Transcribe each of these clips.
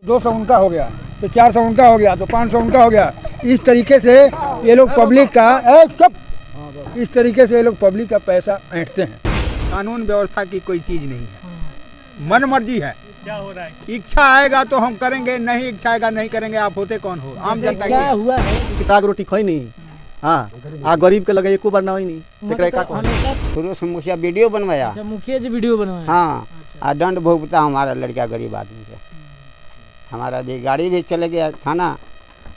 200 उनका हो गया तो 400 उनका हो गया तो 500 उनका हो गया। इस तरीके से ये लोग पब्लिक का इस तरीके से ये लोग पब्लिक का पैसा ऐंठते हैं। कानून व्यवस्था की कोई चीज नहीं है, मन मर्जी है। क्या हो रहा है? इच्छा आएगा तो हम करेंगे, नहीं इच्छा आएगा नहीं करेंगे। आप होते कौन हो? आम जनता क्या की। हुआ है? साग रोटी खोई नहीं। हाँ आ गरीब के लगे एको बार ना होई नहीं। शुरू से मुखिया वीडियो बनवाया। अच्छा, मुखिया जी वीडियो बनवाए। हाँ आ दंड भुगता हमारा लड़का गरीब आदमी से। हमारा भी गाड़ी भी चले गया थाना,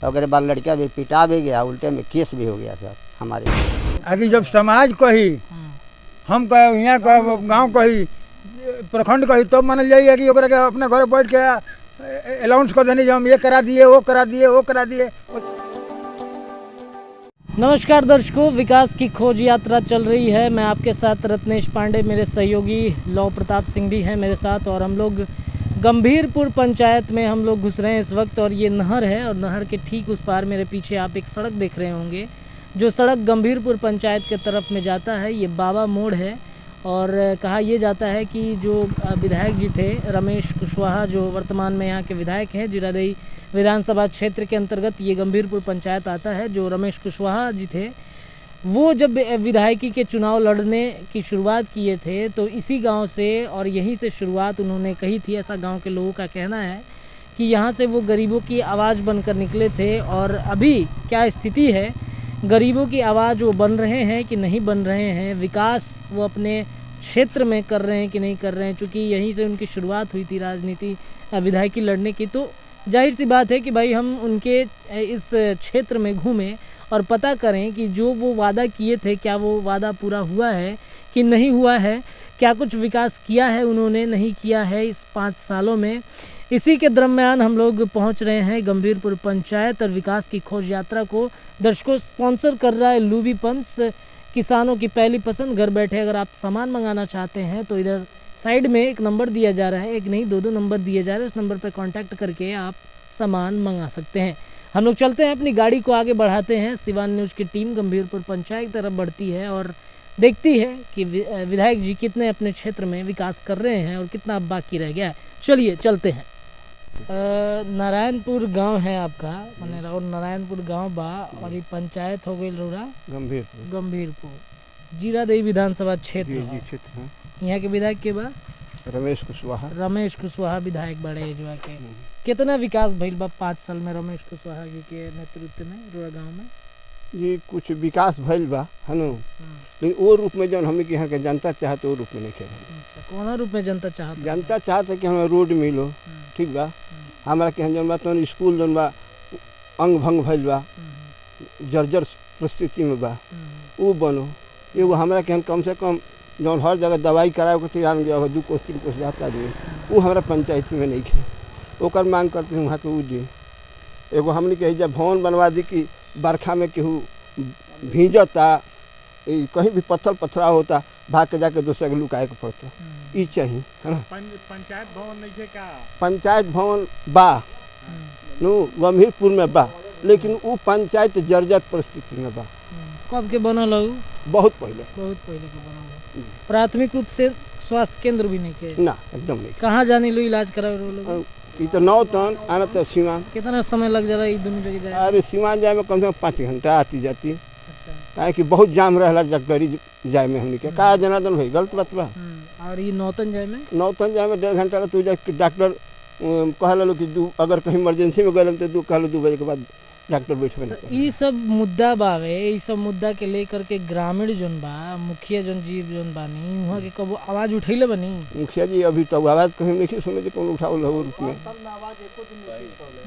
और बाद लड़का भी पिटा भी गया, उल्टे में केस भी हो गया सर हमारे। आगे जब समाज कही, हम कह यहाँ कह गाँव कही, प्रखंड कही, तब मानल जाइए कि ओकरा के अपने घर बैठ के अलाउंस कर देनी जो हम ये करा दिए वो करा दिए वो करा दिए। नमस्कार दर्शकों, विकास की खोज यात्रा चल रही है। मैं आपके साथ रत्नेश पांडे, मेरे सहयोगी लौ प्रताप सिंह भी हैं मेरे साथ, और हम लोग गंभीरपुर पंचायत में हम लोग घुस रहे हैं इस वक्त। और ये नहर है, और नहर के ठीक उस पार मेरे पीछे आप एक सड़क देख रहे होंगे, जो सड़क गंभीरपुर पंचायत के तरफ में जाता है। ये बाबा मोड़ है, और कहा यह जाता है कि जो विधायक जी थे रमेश कुशवाहा, जो वर्तमान में यहाँ के विधायक हैं, जीरादेई विधानसभा क्षेत्र के अंतर्गत ये गंभीरपुर पंचायत आता है। जो रमेश कुशवाहा जी थे, वो जब विधायकी के चुनाव लड़ने की शुरुआत किए थे तो इसी गांव से, और यहीं से शुरुआत उन्होंने कही थी, ऐसा गांव के लोगों का कहना है कि यहाँ से वो गरीबों की आवाज़ बनकर निकले थे। और अभी क्या स्थिति है, गरीबों की आवाज़ वो बन रहे हैं कि नहीं बन रहे हैं, विकास वो अपने क्षेत्र में कर रहे हैं कि नहीं कर रहे हैं, चूँकि यहीं से उनकी शुरुआत हुई थी राजनीति विधायकी लड़ने की, तो जाहिर सी बात है कि भाई हम उनके इस क्षेत्र में घूमें और पता करें कि जो वो वादा किए थे, क्या वो वादा पूरा हुआ है कि नहीं हुआ है, क्या कुछ विकास किया है उन्होंने, नहीं किया है इस 5 सालों में। इसी के दरम्यान हम लोग पहुंच रहे हैं गंभीरपुर पंचायत, और विकास की खोज यात्रा को दर्शकों स्पॉन्सर कर रहा है लूबी पंप्स, किसानों की पहली पसंद। घर बैठे अगर आप सामान मंगाना चाहते हैं तो इधर साइड में एक नंबर दिया जा रहा है, एक नहीं 2 नंबर दिए जा रहे हैं, उस नंबर पर कांटेक्ट करके आप सामान मंगा सकते हैं। हम लोग चलते हैं, अपनी गाड़ी को आगे बढ़ाते हैं। सिवान न्यूज़ की टीम गंभीरपुर पंचायत की तरफ बढ़ती है और देखती है कि विधायक जी कितने अपने क्षेत्र में विकास कर रहे हैं और कितना बाकी रह गया है। चलिए चलते हैं। नारायणपुर गांव है आपका, मैंने और नारायणपुर गांव बा, और ये पंचायत हो गई रोड़ा गंभीरपुर जीरादेई विधानसभा क्षेत्र है। यहाँ के विधायक के बा रमेश कुशवाहा विधायक बड़े जो है के। कितना विकास भइल बा 5 साल में रमेश कुशवाहा जी के नेतृत्व में रोड़ा गांव में? जी कुछ विकास भइल बा है ना, लेकिन वो रूप में जौन हमने यहाँ के जनता चाहते वो रूप में नहीं खेल। कौन रूप में जनता चाहता? जनता चाहते कि हमें रोड मिलो, ठीक बा, हमारा के जौन बा तो स्कूल जौन बा अंग भंग भइल बा, जर्जर परिस्थिति में बा, वो बनो। एगो हमारा के कम से कम जौन हर जगह दवाई कराए को तैयार गया 2 कोस 3 कोस जाता दिए, वो हमारा पंचायत में नहीं खे। ओकर मांग करते हैं वहाँ के वो दी। एगो हमने कही जब भवन बनवा दी कि बरखा में केहू भींजता, कहीं भी पत्थरा होता, भाग के जाके दूसरे के लुकाए के पड़ता, ये चाहिए है ना। पंचायत भवन नहीं है क्या? पंचायत भवन बा नो गंभीरपुर में बा, लेकिन वो पंचायत जर्जर परिस्थिति में बा। कब के बनल हो? बहुत पहले के बनल। प्राथमिक रूप से स्वास्थ्य केंद्र भी नहीं के? ना, एकदम नहीं। कहाँ जाने लो इलाज करावे लोग? ये तो 9 टन आना तो सीमान। कितना समय लग जा रहा है दोनों जगह जाए? अरे सीमान जाए में कम से कम 5 घंटा आती जाती। अच्छा। कि बहुत जाम रहला डॉक्टरी जाए में हमने के का जनार्दन भाई गलत बात बा। और ये नौतन जाए में 1.5 घंटा तू जा डॉक्टर कहला लो कि अगर कहीं इमरजेंसी में गए तो 2 बजे के बाद डॉक्टर बैठे नहीं। ये सब मुद्दा बावे, ये सब मुद्दा के लेकर के ग्रामीण जोन बा, मुखिया जोन जीव जोन बानी, वहाँ के कब आवाज उठैले बनी? मुखिया जी अभी तो आवाज कहीं नहीं सुने जे कौन उठावल हो रूप में।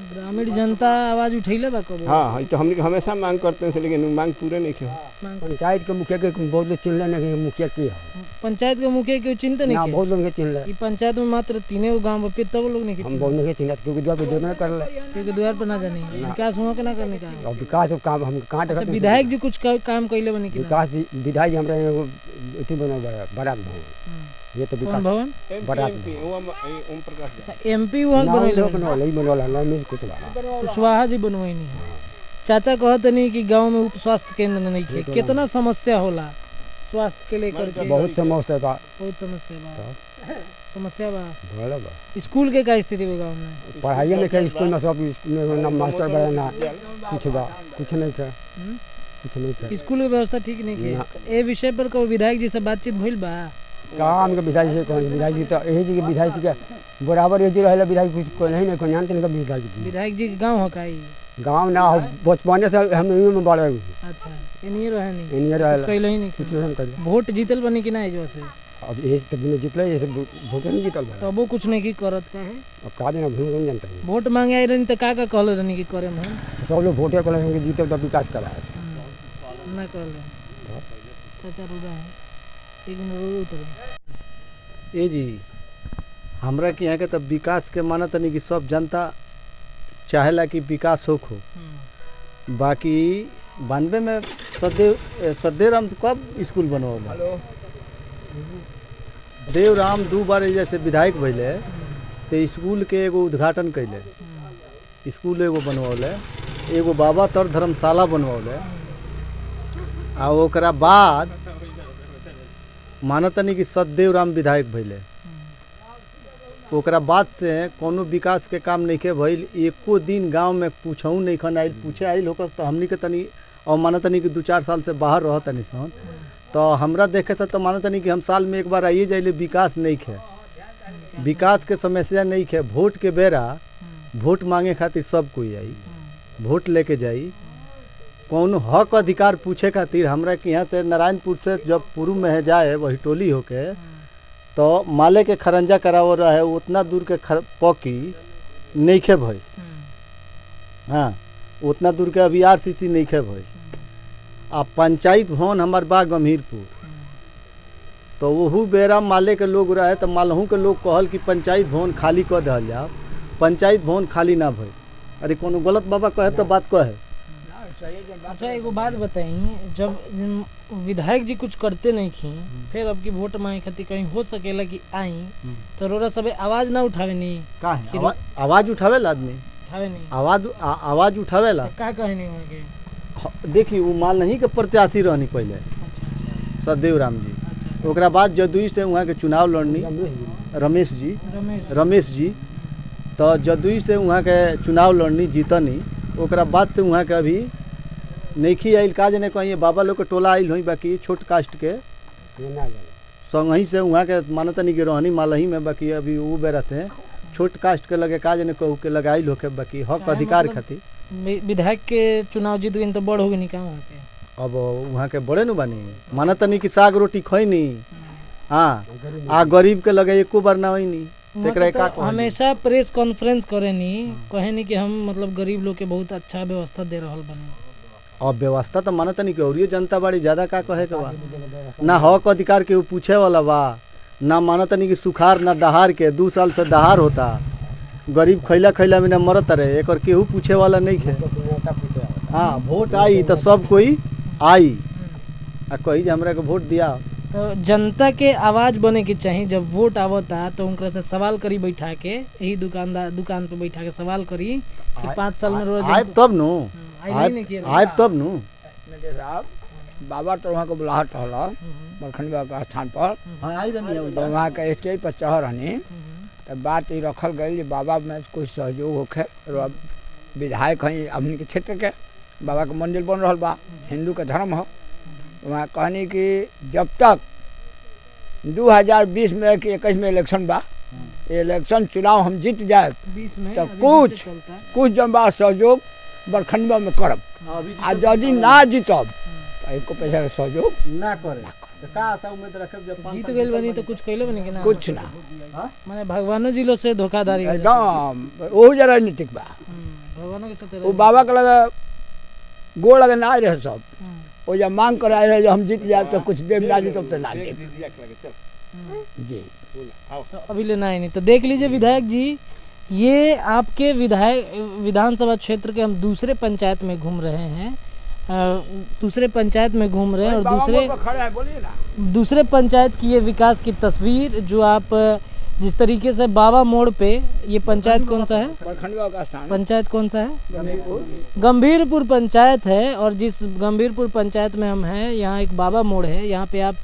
ग्रामीण जनता आवाज उठैले बा कब? हाँ, तो हम हमेशा मांग करते हैं, लेकिन मांग पूरे नहीं किया। पंचायत के मुखिया के बहुत लोग चिन्ह नहीं, मुखिया के पंचायत के मुखिया के चिंता नहीं किया? बहुत लोग चिन्ह। ये पंचायत में मात्र 3 गाँव पे तब लोग नहीं, हम बहुत नहीं चिन्ह, क्योंकि द्वार पे जो ना कर ले, क्योंकि द्वार पर ना जानी विकास हुआ के ना करने का। और विकास काम हम कहाँ तक? विधायक जी कुछ काम कैले बनी कि विकास? विधायक जी हमारे अथी बना बारात भवन, ये तो विकास भवन बारात ओम प्रकाश। अच्छा, एमपी वहाँ बनवाला कुशवाहा जी बनवाई नहीं है। चाचा कहते नहीं कि गांव में उप स्वास्थ्य केंद्र नहीं है, कितना समस्या होला स्वास्थ्य के लेकर के? बहुत समस्या बा, बहुत समस्या बा। समस्या बा। बड़ा बा स्कूल के का स्थिति बा गाँव में? पढ़ाइए नहीं के स्कूल में, सब स्कूल में ना मास्टर बड़ा ना कुछ बा, कुछ नहीं के, कुछ नहीं के। स्कूल की व्यवस्था ठीक नहीं ना। है। ए विषय पर कभी विधायक जी से बातचीत भइल बा? कहाँ हमके विधायक से कहीं, विधायक जी तो यही जी के विधायक जी के बराबर ये जी रहे विधायक कुछ कोई नहीं कोई जानते नहीं विधायक जी। विधायक जी के गाँव हो का ई? गाँव ना हो, बचपने से हम यहीं में बड़े हुए, अच्छा, इन्हीं रहे नहीं, इन्हीं रहे कुछ कइले ही नहीं। कुछ नहीं कर। वोट जीतल बनी कि ना एजवा से? अब ये तब बिना जीतले, ये सब वोटे नहीं जीतल बा। तबो कुछ नहीं की करत का है। अब का देना भूल नहीं जानते हैं, वोट मांगे आई रहनी तो का कहल रहनी कि करे हम सब लोग वोटे को लेंगे, जीते तो विकास करा है। ना कहल चाचा रुदा है एक मिनट रो उतर। ए जी हमरा के यहाँ के तब विकास के मानत नहीं कि सब जनता चाहेला कि विकास होख हो। बाकी 92 में सदैव कब स्कूल बनवाला? देवराम 2 बार जैसे विधायक भैले तो स्कूल के एगो उद्घाटन कैले, स्कूल एगो बनवले, एगो बाबा तर धर्मशाला बनवले, आ ओकरा बाद मानतनी कि सदेवराम विधायक भैले। ओकरा बाद से कोनो विकास के काम नहीं के भइल। एको दिन गांव में पूछऊ नहीं खन आइल, पूछे आइल होकस तो हमनी के तनी और मानतनी कि 2-4 साल से बाहर रह तनी सन, तो हमरा देखे था तो मानतनी कि हम साल में एक बार आइए जाइले। विकास नहीं खे, विकास के समस्या नहीं खे। वोट के बेरा वोट मांगे खातिर सब कोई आई, वोट लेके जाई। कौन हक अधिकार पूछे खातिर हमरा के यहाँ से नारायणपुर से जब पूर्व में जाए वही टोली होके तो माले के खरंजा कराव रहे, उतना दूर के पकी नहीं खे भई। हाँ, उतना दूर के अभी RCC नहीं खे भई। आ पंचायत भवन हमार बा गंभीरपुर, तो वहू बेरा माले के लोग रहे तो मालहू के लोग कहल कि पंचायत भवन खाली कर दिया जाओ। पंचायत भवन खाली ना भई। अरे कोनो गलत बाबा कहे तो बात कहे। अच्छा एगो बात बताई, जब विधायक जी कुछ करते नहीं खी, फिर अब की वोट मांगे खातिर कहीं हो सकेला कि आई तो रोरा सब आवाज ना उठावे नहीं? का है आवाज उठावेला आदमी? उठावे नहीं आवाज उठावेला। का कहे नहीं होंगे? देखी वो मान नहीं के प्रत्याशी रहनी पहले सदेवराम जी, ओकरा बाद जदयू से वहाँ के चुनाव लड़नी रमेश जी, तो जदयू से वहाँ के चुनाव लड़नी जीतनी। ओकरा बाद से वहाँ के अभी नईखी आइल, का जने कहीं बाबा लोग के टोला आइल हुई, बाकी छोट कास्ट के संगही से वहाँ के मानतनी के रहनी मालही में। बाकी अभी वो बेरा से छोट कास्ट के लगे का जने कहू के लगाइल होके, बाकी हक अधिकार खातिर। विधायक के चुनाव जीत गई तो बड़ हो गई नहीं वहाँ के? अब वहाँ के बड़े नु बानी, मानतनी की साग रोटी खैनी। हाँ, आ गरीब के लगे एको बार ना होइनी। हमेशा प्रेस कॉन्फ्रेंस करे नी, कहे नी कि हम मतलब गरीब लोग के बहुत अच्छा व्यवस्था दे रहल बनी। अब व्यवस्था तो मानतनी के और जनता बाड़ी ज्यादा का कहे के बा, ना हक अधिकार के पूछे वाला बा, ना मानतनी की सुखार ना दहार के। 2 साल से दहार होता, गरीब खैला में ना मरत रहे, एक केहू पूछे वाला नहीं खे। हाँ, वोट आई तो सब कोई आई आ कही जे हमरा के वोट दिया। तो जनता के आवाज बने की चाहिए। जब वोट आवता तो उनका से सवाल करी बैठा के, यही दुकान पे बैठा के सवाल करी कि 5 साल में रोज आइब तब नु आइब तब नु। साहब बाबा तो वहाँ को बुलाहट रहला मलखनी बाबा के स्थान पर, आई रहनी तो वहाँ के स्टेज पर चढ़ रहनी। तो बात ये रखल गई बाबा में कोई सहयोग होखे, विधायक हैं अपने के क्षेत्र के, बाबा के मंदिर बन रहा बा, हिंदू के धर्म हो। वहाँ कहनी कि जब तक 2020 में कि 21 में इलेक्शन बा, इलेक्शन चुनाव हम जीत जाए तो कुछ जन बा सहयोग बरखंडवा में करब, आ यदि ना जीतब तो एको पैसा के सहयोग ना करे। तो का आशा उम्मीद रखब जब जीत गइल बनी तो कुछ कइले बनी कि ना? कुछ ना, माने भगवानो जिलो से धोखाधड़ी एकदम वो जरा राजनीतिक बा। भगवानों के साथ वो बाबा के लगे गोड़ लगे ना रहे सब, वो जब मांग कर आए रहे जो हम जीत जाए तो कुछ देव ना जीतब तो ना देव जी। तो अभी लेना ही नहीं। तो देख लीजिए विधायक जी, ये आपके विधानसभा क्षेत्र के हम दूसरे पंचायत में घूम रहे हैं, दूसरे पंचायत में घूम रहे हैं और दूसरे पंचायत की ये विकास की तस्वीर जो आप जिस तरीके से बाबा मोड़ पे, ये पंचायत कौन सा है? पंचायत कौन सा है? गंभीरपुर पंचायत है। और जिस गंभीरपुर पंचायत में हम हैं, यहाँ एक बाबा मोड़ है। यहाँ पे आप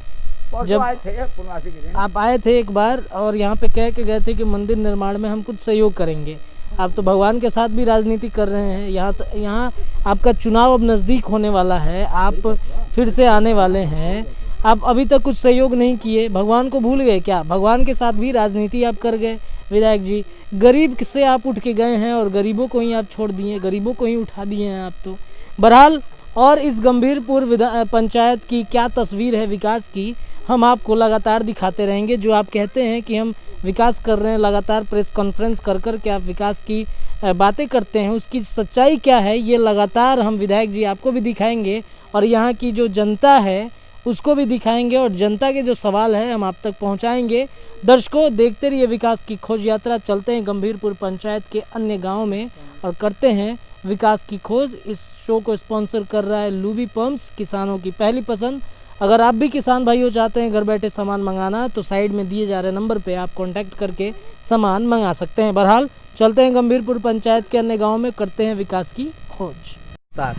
परसों जब आए थे पूर्णवासी के दिन। आप आए थे एक बार और यहाँ पे कह के गए थे कि मंदिर निर्माण में हम कुछ सहयोग करेंगे। आप तो भगवान के साथ भी राजनीति कर रहे हैं। यहाँ आपका चुनाव अब नज़दीक होने वाला है, आप फिर से आने वाले हैं, आप अभी तक कुछ सहयोग नहीं किए। भगवान को भूल गए क्या? भगवान के साथ भी राजनीति आप कर गए विधायक जी। गरीब से आप उठ के गए हैं और गरीबों को ही आप छोड़ दिए, गरीबों को ही उठा दिए हैं आप तो। बहरहाल, और इस गंभीरपुर पंचायत की क्या तस्वीर है विकास की, हम आपको लगातार दिखाते रहेंगे। जो आप कहते हैं कि हम विकास कर रहे हैं, लगातार प्रेस कॉन्फ्रेंस कर कर के आप विकास की बातें करते हैं, उसकी सच्चाई क्या है ये लगातार हम विधायक जी आपको भी दिखाएंगे और यहाँ की जो जनता है उसको भी दिखाएंगे और जनता के जो सवाल है हम आप तक पहुँचाएंगे। दर्शकों, देखते रहिए विकास की खोज यात्रा। चलते हैं गंभीरपुर पंचायत के अन्य गाँव में और करते हैं विकास की खोज। इस शो को स्पॉन्सर कर रहा है लूबी पंप्स, किसानों की पहली पसंद। अगर आप भी किसान भाइयों चाहते हैं घर बैठे सामान मंगाना तो साइड में दिए जा रहे नंबर पे आप कांटेक्ट करके सामान मंगा सकते हैं। बहरहाल, चलते हैं गंभीरपुर पंचायत के अन्य गाँव में, करते हैं विकास की खोज।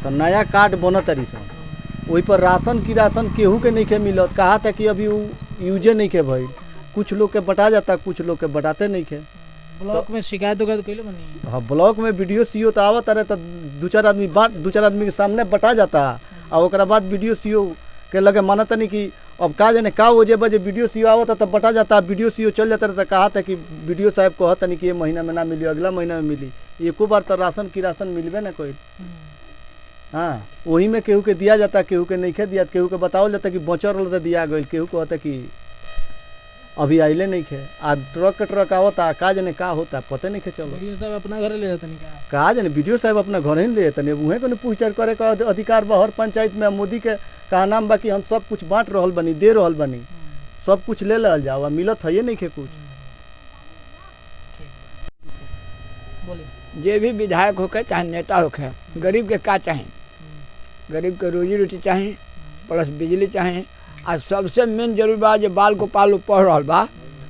तो नया कार्ड बनत तरी सन, वही पर राशन की राशन केहू के नहीं के मिलत। कहा था कि अभी यूजे नहीं के भइल, कुछ लोग के बटा जाता, कुछ लोग के बटाते नहीं के। ब्लॉक में शिकायत होगा तो कैले बनी? हाँ, ब्लॉक में वीडियो सीओ तो आवत रहे तो दो चार आदमी के सामने बटा जाता और ओकरा बाद वीडियो सीओ के लगे मानत नहीं कि अब का जाने का वजह बजे वीडियो सीओ आवता तब बटा जाता, वीडियो सीओ चल जाता रहे तो कहा था कि वीडियो साहब कहता नहीं कि ये महीना में ना मिली, अगला महीना में मिली। एको बार तो राशन की राशन मिलवे ना कोई। हाँ, वही में केहू के दिया जाता, केहू के नहीं के दिया, केहू के बताओ जाता कि बचर रहता दिया गई, केहू कहता कि अभी आइले नहीं खे। आ ट्रक आवता, का जाने का होता पता नहीं के। चलो वीडियो साहब अपना घर ले जाते नहीं का जाने, वीडियो साहब अपना घर ही ले जाते, उहे को पूछताछ करे का अधिकार बा हर पंचायत में। मोदी के कहा नाम बा कि हम सब कुछ बांट रहल बनी, दे रहल बनी, सब कुछ ले लल जाओ, मिलत है नहीं के कुछ। जे भी विधायक होके चाहे नेता होके, गरीब के का चाहे? गरीब के रोजी रोटी चाहे, प्लस बिजली चाहे। आ सबसे मेन जरूरी बा जो बाल गोपाल पढ़ रहा बा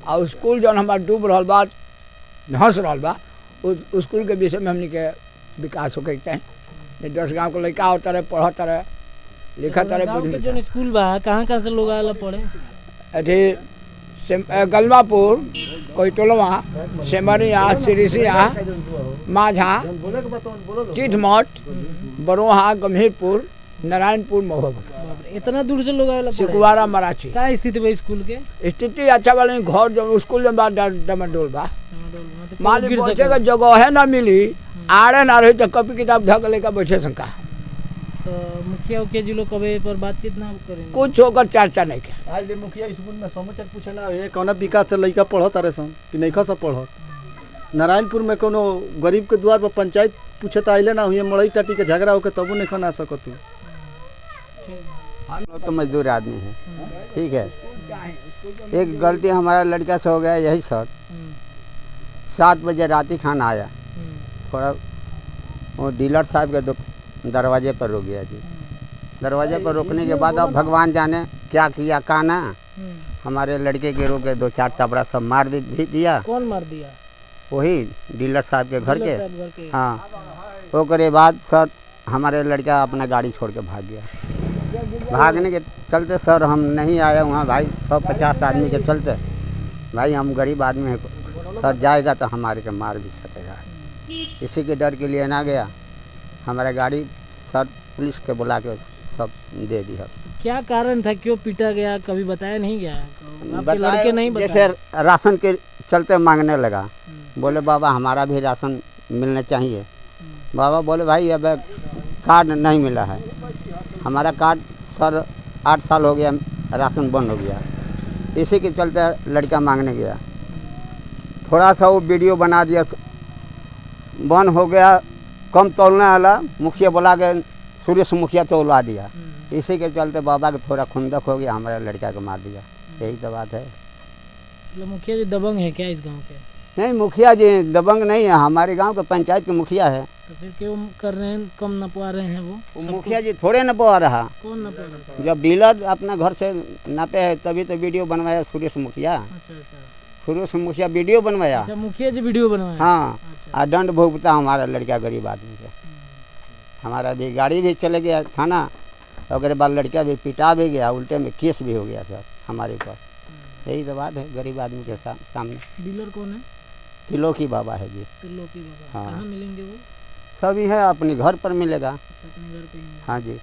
और स्कूल जौन हमारा डूब रहा बा, धंस रहा बा, उस स्कूल के विषय में हमने के विकास होके चाहे। 10 गांव के लड़का होता रहे, पढ़ता रहे, लिखता रहे। जो स्कूल बा कहाँ से लोग आला पढ़े? अरे गलमापुर, कोयटोलवा, सेमरिया, सिरिसिया, माझा, चिटमठ, बरोहा, गंभीरपुर, नारायणपुर, महुआ। इतना दूर से लोग आवेला? सिकुवारा, मराठी। क्या स्थिति बा स्कूल के? स्थिति अच्छा वाले घर जो स्कूल में बा डमाडोल बा, मान ली बच्चे का जगह है ना मिली, आड़े ना रही तो कॉपी किताब धक लेकर बैठे शंका। तो मुखिया उखिया जी लोग कभी पर बातचीत ना करेंगे? कुछ होकर चर्चा नहीं के। आज ले मुखिया स्कूल में समाचार पूछे ना ये कौन विकास से लड़का पढ़त रहे सन कि नहीं खा सब पढ़त। नारायणपुर में कोनो गरीब के द्वार पर पंचायत पूछे तो आइले ना हुए, मड़ई टाटी के झगड़ा होकर तबू नहीं खा सकत। हम लोग तो मजदूर आदमी हैं, ठीक है। एक गलती हमारा लड़का से हो गया यही सर, 7 बजे रात ही खाना आया, थोड़ा वो डीलर साहब के दरवाजे पर रुक गया जी। दरवाजे पर रुकने के बाद अब भगवान जाने क्या किया का ना, हमारे लड़के के रोके 2-4 तबड़ा सब मार भी दिया। कौन मार दिया? वही डीलर साहब के घर के। हाँ, वो करे बाद सर हमारे लड़का अपना गाड़ी छोड़ के भाग गया। भागने के चलते सर हम नहीं आए वहाँ भाई, 150 आदमी के चलते भाई हम गरीब आदमी हैं, सर जाएगा तो हमारे को मार भी सकेगा। इसी के डर के लिए ना गया, हमारा गाड़ी सर पुलिस के बुला के सब दे दिया। क्या कारण था, क्यों पीटा गया, कभी बताया नहीं गया? आपके लड़के नहीं बताया? जैसे राशन के चलते मांगने लगा, बोले बाबा हमारा भी राशन मिलना चाहिए। बाबा बोले भाई अब कार्ड नहीं मिला है, हमारा कार्ड सर 8 साल हो गया, राशन बंद हो गया। इसी के चलते लड़का मांगने गया, थोड़ा सा वो वीडियो बना दिया, बंद हो गया, कम तोलने वाला मुखिया बुला के सुरेश मुखिया तोलवा दिया। इसी के चलते बाबा के थोड़ा खुंदक हो गया, हमारे लड़का को मार दिया। यही तो बात है। मुखिया जी दबंग है क्या इस गांव के? नहीं, मुखिया जी दबंग नहीं है, हमारे गांव के पंचायत के मुखिया है। तो फिर क्यों कर रहे हैं, कम नपवा रहे हैं वो मुखिया जी थोड़े नपवा रहा। कौन नपवा रहा? जब डीलर अपना घर से नापे है तभी तो वीडियो बनवाया सुरेश मुखिया। अच्छा। सुरेश मुखिया वीडियो बनवाया। अच्छा, मुखिया जी वीडियो बनवाया। हाँ, और दंड भुगता हमारा लड़का गरीब आदमी के। हमारा भी गाड़ी भी चले गया थाना, और बाद लड़का भी पिटा भी गया, उल्टे में केस भी हो गया सर। हमारे ऊपर। यही तो बात है गरीब आदमी के सामने। डीलर कौन है? किलो की बाबा है जी। किलो की बाबा। हाँ। कहाँ मिलेंगे वो? सभी है अपने घर पर मिलेगा। अपने घर पे ही मिलेंगे। हाँ जी।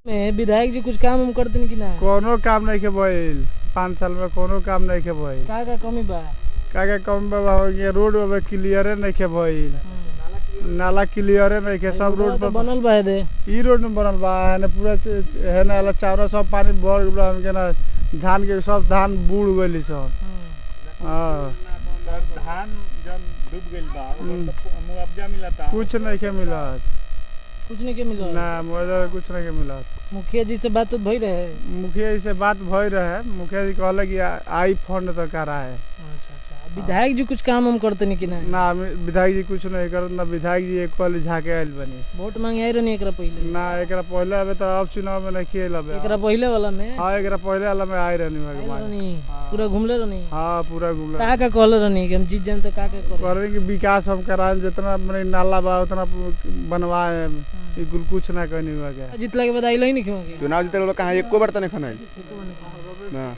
में विधायक जी कुछ काम हम करते नहीं कि ना? कोनो काम नहीं के भइल 5 साल में कोनो काम नहीं के भइल। का कमी बा? का कम बाबा हो गया रोड बाबा क्लियरे नहीं के भइल। नाला क्लियरे नहीं के सब रोड पर बनल बा दे। ई रोड में बनल बा है पूरा है ना चावरा सब पानी भर गया हमके ना धान के सब धान बूढ़ गइली सब। हां धान जब डूब गइल बा मुआवजा मिलता कुछ नहीं के मिलत। कुछ नहीं के मिला ना मुआवजा कुछ नहीं के मिलत। मुखिया जी से बात तो भई रहे? मुखिया जी से बात भई रहे। मुखिया जी कहले कि आई फंड तो करा है। अच्छा। विधायक जी कुछ काम हम करते नहीं कि ना विधायक जी कुछ नहीं करत। ना विधायक जी एक कॉल झाके आइल बनी। वोट मांगे आई रहनी एकरा पहले? ना एकरा पहले अबे तो अब चुनाव में नहीं खेल अबे। एकरा पहले वाला में? हां एकरा पहले वाला में आई रहनी भगवान। पूरा घूमले रहनी? हां पूरा घूमले। का कहले रहनी कि हम जीत जान तो का करे कि विकास हम कराएं जितना अपने नाला बा उतना बनवाए। ई कुछ ना कहनी हुआ के। जितला के बाद आइल ही नहीं क्यों के? चुनाव जीतल कहां एको बार त नहीं खनाइल ना।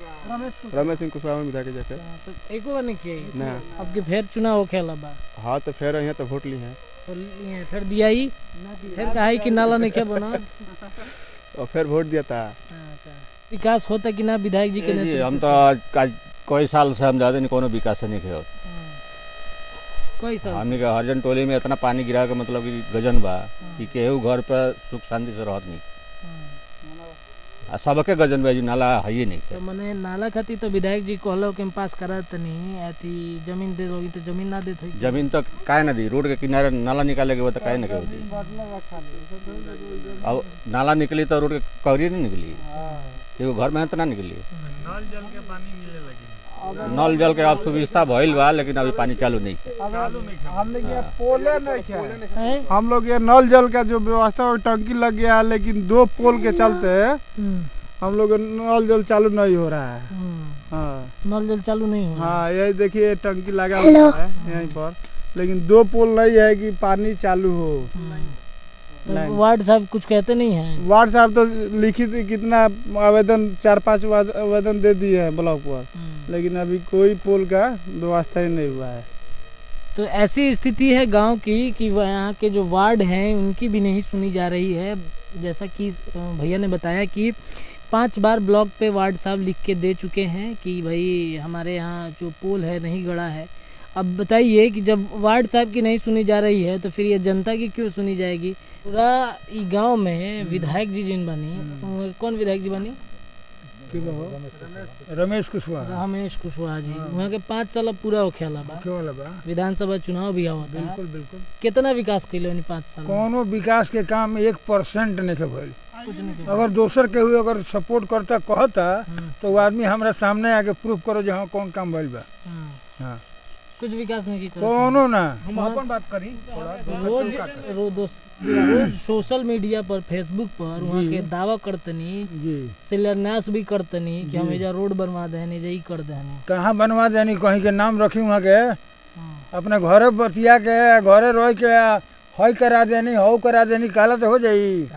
रमेश सिंह कुशवाहा में विधायक जाके तो एको बार नहीं किए ना। अब के फिर चुनाव होखेला बा। हां तो फिर यहां तो वोट ली है फिर दिया ही फिर कहा कि नाला नहीं क्या बना और फिर वोट दिया था। विकास होता कि ना विधायक जी के नेतृत्व? हम तो आज कई साल से हम ज्यादा नहीं कोनो विकास नहीं किया। कई साल हमने के हरजन टोली में इतना पानी गिरा के मतलब कि गजन बा कि केहू घर पर सुख शांति से रहत नहीं। आ सबके गजन बा जी नाला है ही नहीं। तो मने नाला खातिर तो विधायक जी कहलो कि हम पास करत नहीं अति जमीन दे दोगी तो जमीन ना देत होई। जमीन तो काहे ना दी रोड के किनारे नाला निकाले के बाद काहे ना के दी। अब नाला निकली तो रोड के कवरी नहीं निकली। एगो घर में तो ना निकली। नल जल के पानी मिले लगी। नल जल के अब सुविधा भइल बा लेकिन अभी पानी चालू नहीं है। हम लोग ये पोले नहीं है। हम लोग ये नल जल का जो व्यवस्था है टंकी लग गया है लेकिन 2 पोल के चलते हम लोग नल जल चालू नहीं हो रहा है। हाँ नल जल चालू नहीं हो रहा। हाँ यही देखिए टंकी लगा हुआ है यहीं पर लेकिन 2 पोल नहीं है कि पानी चालू हो। तो वार्ड साहब कुछ कहते नहीं है? वार्ड साहब तो लिखित कितना आवेदन 4-5 आवेदन दे दिए हैं ब्लॉक पर लेकिन अभी कोई पोल का व्यवस्था ही नहीं हुआ है। तो ऐसी स्थिति है गांव की कि यहाँ के जो वार्ड हैं उनकी भी नहीं सुनी जा रही है। जैसा कि भैया ने बताया कि 5 बार ब्लॉक पे वार्ड साहब लिख के दे चुके हैं कि भाई हमारे यहाँ जो पोल है नहीं गड़ा है। अब बताइए कि जब वार्ड साहब की नहीं सुनी जा रही है तो फिर ये जनता की क्यों सुनी जाएगी? पूरा ई गांव में विधायक जी जिन बनी कौन विधायक जी बनी? रमेश कुशवाहा। रमेश कुशवाहा जी वहाँ के 5 साल पूरा हो खेला बा। विधानसभा चुनाव भी हुआ था। बिल्कुल बिल्कुल। कितना विकास कैले 5 साल? कोनो विकास के काम 1% नहीं के भइल। कुछ नहीं। अगर दोसर के हुए अगर सपोर्ट करता कहता तो वो आदमी हमारा सामने आके प्रूफ करो जो हाँ कौन काम भइल बा। हाँ कुछ विकास नहीं किया कोनो ना। हम अपन बात करी रोज सोशल मीडिया पर फेसबुक पर वहाँ के दावा करतनी शिलान्यास भी करतनी कि हम एजा रोड बनवा देनी जा कर देनी। कहाँ बनवा देनी कहीं के नाम रखी वहाँ के अपने घरे बतिया के घरे रह के हई करा देनी हौ करा देनी कहला तो हो जाई।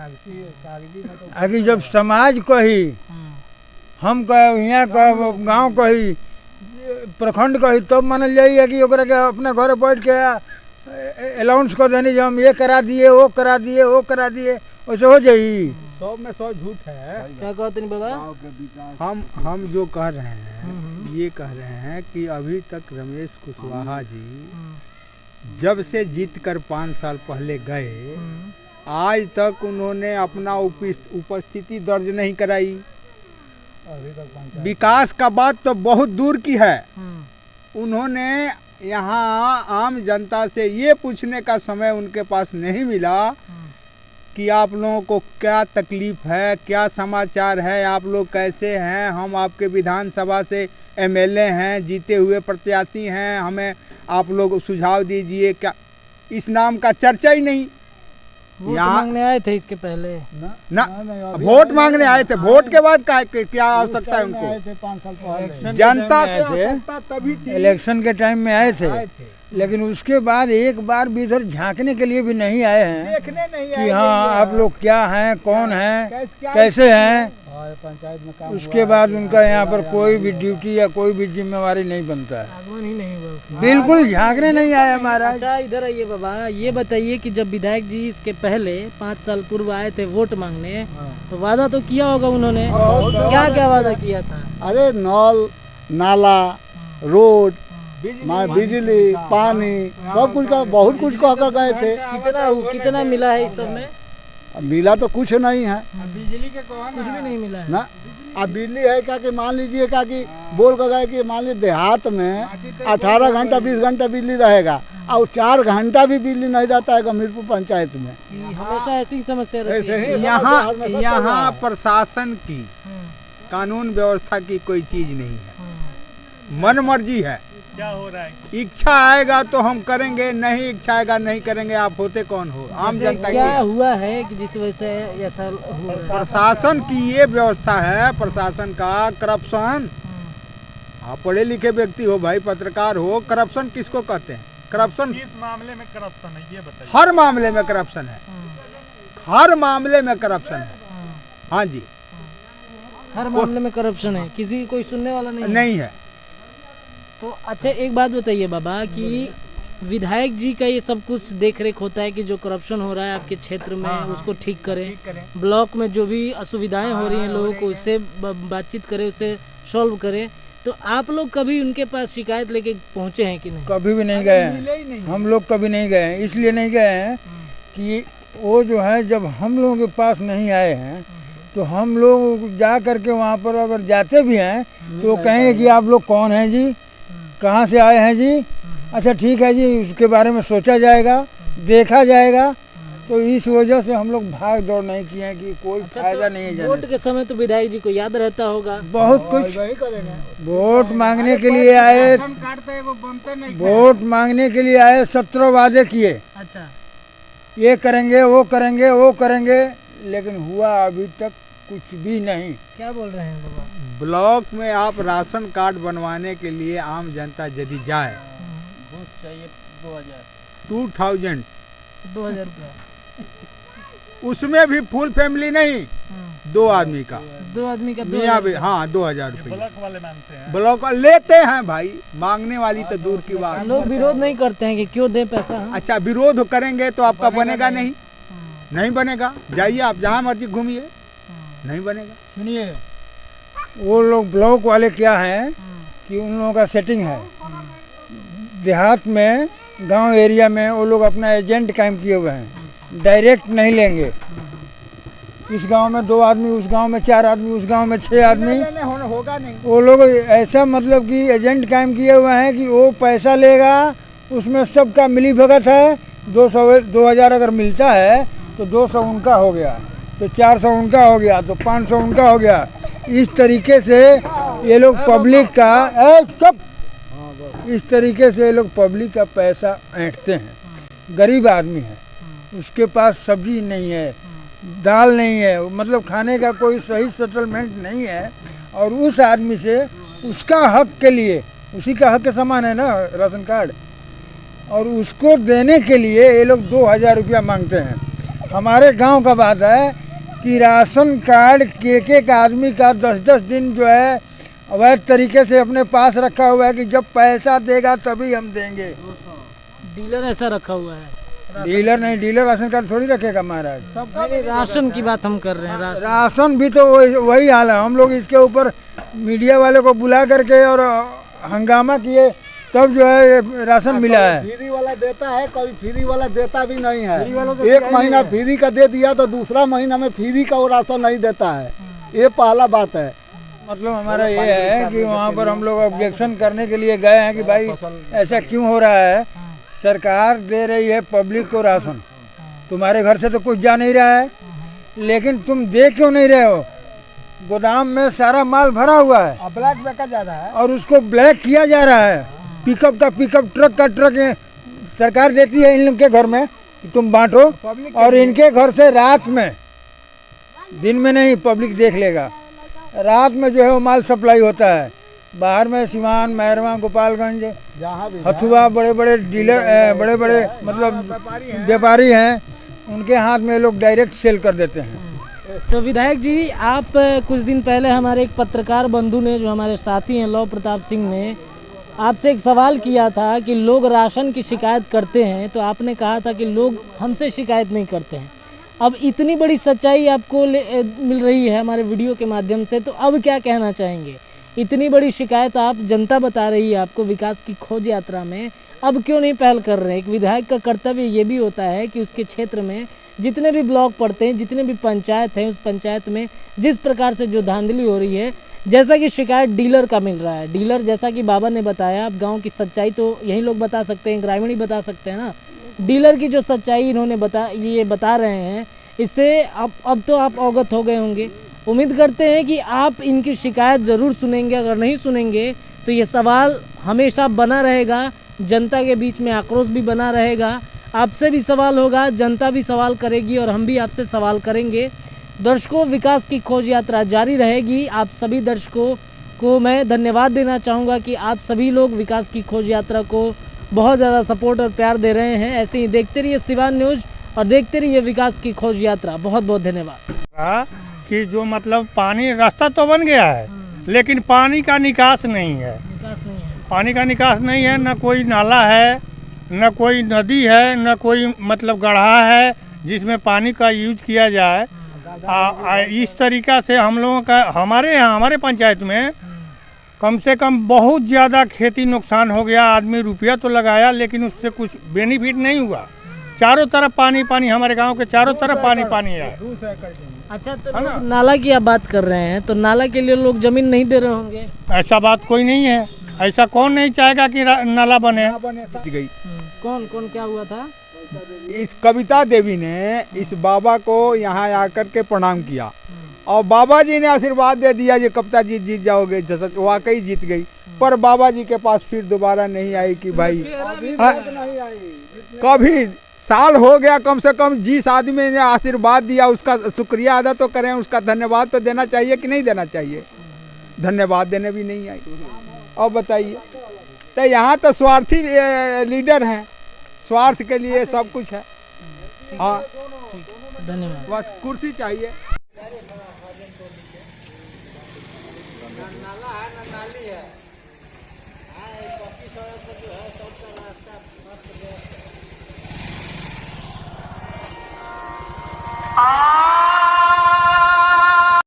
आगे जब समाज कही हम कहे यहाँ कह गाँव कही प्रखंड कही तब मानल जाइए कि ओकरा के अपने घरे बैठ के अलाउंस कर देनी जो हम ये करा दिए वो करा दिए वो करा दिए वैसे हो जाई। 100 में 100 झूठ है। क्या कहते नहीं बाबा? हम जो कह रहे हैं ये कह रहे हैं कि अभी तक रमेश कुशवाहा जी जब से जीत कर 5 साल पहले गए आज तक उन्होंने अपना उपस्थिति दर्ज नहीं कराई। विकास का बात तो बहुत दूर की है। उन्होंने यहाँ आम जनता से ये पूछने का समय उनके पास नहीं मिला कि आप लोगों को क्या तकलीफ है क्या समाचार है आप लोग कैसे हैं। हम आपके विधानसभा से एमएलए हैं जीते हुए प्रत्याशी हैं हमें आप लोग सुझाव दीजिए। क्या इस नाम का चर्चा ही नहीं। वोट मांगने आए थे इसके पहले ना वोट मांगने आए थे। वोट के बाद क्या आवश्यकता है उनको? जनता से आवश्यकता तभी थी इलेक्शन के टाइम में आए थे लेकिन उसके बाद एक बार भी इधर झांकने के लिए भी नहीं आए हैं देखने नहीं कि हाँ आप लोग क्या हैं कौन हैं कैसे हैं। पंचायत में काम उसके बाद उनका यहाँ पर कोई भी ड्यूटी या कोई भी जिम्मेवारी नहीं बनता है, आगमन ही नहीं हुआ उसका। बिल्कुल झांकने नहीं आया महाराज। अच्छा इधर आइए बाबा, ये बताइए कि जब विधायक जी इसके पहले 5 साल पूर्व आए थे वोट मांगने, तो वादा तो किया होगा उन्होंने, क्या क्या वादा किया था? अरे नल नाला रोड बिजली पानी सब कुछ का बहुत कुछ कह कर गए थे। कितना मिला है इस सब में? मिला तो कुछ नहीं है, बिजली के कुछ भी नहीं मिला है ना। अब बिजली है क्या कि मान लीजिए क्या कि बोल कर गए कि मान लीजिए देहात में 18 घंटा 20 घंटा बिजली रहेगा और 4 घंटा भी बिजली नहीं रहता है गंभीरपुर पंचायत में। हमेशा ऐसी समस्या रहती है। यहाँ प्रशासन की कानून व्यवस्था की कोई चीज नहीं है, मन मर्जी है। क्या हो रहा है? इच्छा आएगा तो हम करेंगे, नहीं इच्छा आएगा नहीं करेंगे। आप होते कौन हो? आम जनता। क्या हुआ है कि जिस वजह से ऐसा हुआ? प्रशासन की ये व्यवस्था है, प्रशासन का करप्शन। आप पढ़े लिखे व्यक्ति हो भाई, पत्रकार हो, करप्शन किसको कहते हैं? करप्शन किस मामले में करप्शन है ये बताइए। हर मामले में करप्शन है, हर मामले में करप्शन है। हाँ जी, हर मामले में करप्शन है, किसी कोई सुनने वाला नहीं है। तो अच्छा एक बात बताइए बाबा कि विधायक जी का ये सब कुछ देख रेख होता है कि जो करप्शन हो रहा है आपके क्षेत्र में उसको ठीक करें, ब्लॉक में जो भी असुविधाएं हो रही हैं लोगों को उससे बातचीत करें, उससे सॉल्व करें। तो आप लोग कभी उनके पास शिकायत लेके पहुंचे हैं कि नहीं? कभी भी नहीं गए हैं हम लोग, कभी नहीं गए हैं। इसलिए नहीं गए हैं कि वो जो है जब हम लोगों के पास नहीं आए हैं तो हम लोग जा करके वहाँ पर अगर जाते भी हैं तो कहेंगे कि आप लोग कौन हैं जी, कहाँ से आए हैं जी, अच्छा ठीक है जी, उसके बारे में सोचा जाएगा, देखा जाएगा। तो इस वजह से हम लोग भाग दौड़ नहीं किए हैं कि कोई फायदा नहीं है। वोट के समय तो विधायक जी को याद रहता होगा बहुत कुछ। वोट मांगने के लिए आए, वोट मांगने के लिए आए, 17 वादे किए। अच्छा, ये करेंगे वो करेंगे वो करेंगे, लेकिन हुआ अभी तक कुछ भी नहीं। क्या बोल रहे हैं बाबा? ब्लॉक में आप राशन कार्ड बनवाने के लिए आम जनता यदि जाए, घूस चाहिए 2000 रुपया, उसमें भी फुल फैमिली नहीं, 2 आदमी का, 2 आदमी का मियाँ भी। हाँ 2000 रुपये ब्लॉक वाले मांगते हैं। ब्लॉक लेते हैं भाई, मांगने वाली तो दूर की बात। लोग विरोध नहीं करते हैं कि क्यों दें पैसा? अच्छा, विरोध करेंगे तो आपका बनेगा नहीं, नहीं बनेगा। जाइए आप जहाँ मर्जी घूमिए, नहीं बनेगा। सुनिए, वो लोग ब्लॉक वाले क्या हैं कि उन लोगों का सेटिंग है, देहात में गांव एरिया में वो लोग अपना एजेंट कायम किए हुए हैं, डायरेक्ट नहीं लेंगे। इस गांव में 2 आदमी, उस गांव में 4 आदमी, उस गांव में 6 आदमी, होगा नहीं। वो लोग ऐसा मतलब कि एजेंट कायम किए हुए हैं कि वो पैसा लेगा, उसमें सबका मिली भगत है। 2000 अगर मिलता है तो 200 उनका हो गया, तो 400 उनका हो गया, तो 500 उनका हो गया। इस तरीके से ये लोग पब्लिक का इस तरीके से ये लोग पब्लिक का पैसा ऐंठते हैं। गरीब आदमी है, उसके पास सब्जी नहीं है, दाल नहीं है, मतलब खाने का कोई सही सेटलमेंट नहीं है, और उस आदमी से उसका हक के लिए, उसी का हक के समान है ना राशन कार्ड, और उसको देने के लिए ये लोग 2000 रुपया मांगते हैं। हमारे गांव का बात है कि राशन कार्ड एक आदमी का 10-10 दिन जो है अवैध तरीके से अपने पास रखा हुआ है कि जब पैसा देगा तभी हम देंगे। डीलर ऐसा रखा हुआ है? डीलर नहीं, डीलर राशन कार्ड थोड़ी रखेगा महाराज। राशन की बात हम कर रहे हैं। राशन भी तो वही हाल है। हम लोग इसके ऊपर मीडिया वाले को बुला करके और हंगामा किए तब जो है राशन मिला है। फ्री वाला देता है, कभी फ्री वाला देता भी नहीं है। तो 1 महीना फ्री का दे दिया तो दूसरा महीना में फ्री का वो राशन नहीं देता है। ये पहला बात है। मतलब हमारा ये है कि वहाँ पर हम लोग ऑब्जेक्शन करने के लिए गए हैं कि भाई ऐसा क्यों हो रहा है। सरकार दे रही है पब्लिक को राशन, तुम्हारे घर से तो कुछ जा नहीं रहा है, लेकिन तुम दे क्यों नहीं रहे हो? गोदाम में सारा माल भरा हुआ है, ब्लैक बेचा जा रहा है, और उसको ब्लैक किया जा रहा है। पिकअप का पिकअप, ट्रक का ट्रक सरकार देती है इन लोग के घर में कि तुम बांटो, और इनके घर से रात में, दिन में नहीं, पब्लिक देख लेगा, रात में जो है वो माल सप्लाई होता है। बाहर में सिवान, मैरवा, गोपालगंज, हथुआ, बड़े बड़े डीलर, बड़े बड़े मतलब व्यापारी हैं, उनके हाथ में लोग डायरेक्ट सेल कर देते हैं। तो विधायक जी, आप कुछ दिन पहले हमारे एक पत्रकार बंधु ने, जो हमारे साथी हैं लौ प्रताप सिंह ने, आपसे एक सवाल किया था कि लोग राशन की शिकायत करते हैं, तो आपने कहा था कि लोग हमसे शिकायत नहीं करते हैं। अब इतनी बड़ी सच्चाई आपको मिल रही है हमारे वीडियो के माध्यम से, तो अब क्या कहना चाहेंगे? इतनी बड़ी शिकायत आप जनता बता रही है आपको विकास की खोज यात्रा में, अब क्यों नहीं पहल कर रहे हैं? एक विधायक का कर्तव्य ये भी होता है कि उसके क्षेत्र में जितने भी ब्लॉक पड़ते हैं, जितने भी पंचायत हैं, उस पंचायत में जिस प्रकार से जो धांधली हो रही है, जैसा कि शिकायत डीलर का मिल रहा है, डीलर जैसा कि बाबा ने बताया, अब गांव की सच्चाई तो यही लोग बता सकते हैं, ग्रामीण ही बता सकते हैं ना। डीलर की जो सच्चाई इन्होंने बता रहे हैं, इससे अब तो आप अवगत हो गए होंगे। उम्मीद करते हैं कि आप इनकी शिकायत ज़रूर सुनेंगे। अगर नहीं सुनेंगे तो ये सवाल हमेशा बना रहेगा, जनता के बीच में आक्रोश भी बना रहेगा, आपसे भी सवाल होगा, जनता भी सवाल करेगी और हम भी आपसे सवाल करेंगे। दर्शकों, विकास की खोज यात्रा जारी रहेगी। आप सभी दर्शकों को मैं धन्यवाद देना चाहूँगा कि आप सभी लोग विकास की खोज यात्रा को बहुत ज़्यादा सपोर्ट और प्यार दे रहे हैं। ऐसे ही देखते रहिए सिवान न्यूज़ और देखते रहिए विकास की खोज यात्रा। बहुत बहुत धन्यवाद। कि जो मतलब पानी रास्ता तो बन गया है, लेकिन पानी का निकास नहीं है। पानी का निकास नहीं है, न कोई नाला है, न कोई नदी है, न कोई मतलब गड्ढा है जिसमें पानी का यूज किया जाए। इस तरीक़ा से हम लोगों का हमारे पंचायत में कम से कम बहुत ज़्यादा खेती नुकसान हो गया। आदमी रुपया तो लगाया लेकिन उससे कुछ बेनिफिट नहीं हुआ। चारों तरफ पानी पानी, हमारे गांव के चारों तरफ पानी पानी है। अच्छा, तो नाला की आप बात कर रहे हैं, तो नाला के लिए लोग जमीन नहीं दे रहे होंगे? ऐसा बात कोई नहीं है। ऐसा कौन नहीं चाहेगा कि नाला बने। गई कौन क्या हुआ था? इस कविता देवी ने इस बाबा को यहाँ आकर के प्रणाम किया और बाबा जी ने आशीर्वाद दे दिया कि कविता जी जीत जाओगे। वाकई जीत गई, पर बाबा जी के पास फिर दोबारा नहीं आई कि भाई कभी साल हो गया कम से कम। जिस आदमी ने आशीर्वाद दिया उसका शुक्रिया अदा तो करें, उसका धन्यवाद तो देना चाहिए कि नहीं देना चाहिए? धन्यवाद देने भी नहीं आई। और बताइए, तो यहाँ तो स्वार्थी लीडर हैं, स्वार्थ के लिए सब कुछ है। हाँ, धन्यवाद। बस कुर्सी चाहिए।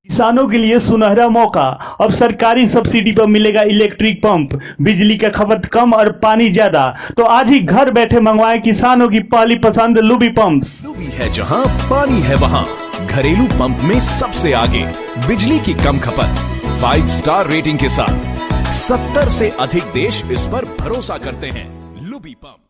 किसानों के लिए सुनहरा मौका। अब सरकारी सब्सिडी पर मिलेगा इलेक्ट्रिक पंप। बिजली का खपत कम और पानी ज्यादा, तो आज ही घर बैठे मंगवाएं किसानों की पहली पसंद लुबी पंप्स। लुबी है जहां पानी है वहां, घरेलू पंप में सबसे आगे, बिजली की कम खपत, 5 स्टार रेटिंग के साथ 70 से अधिक देश इस पर भरोसा करते हैं। लुबी पंप।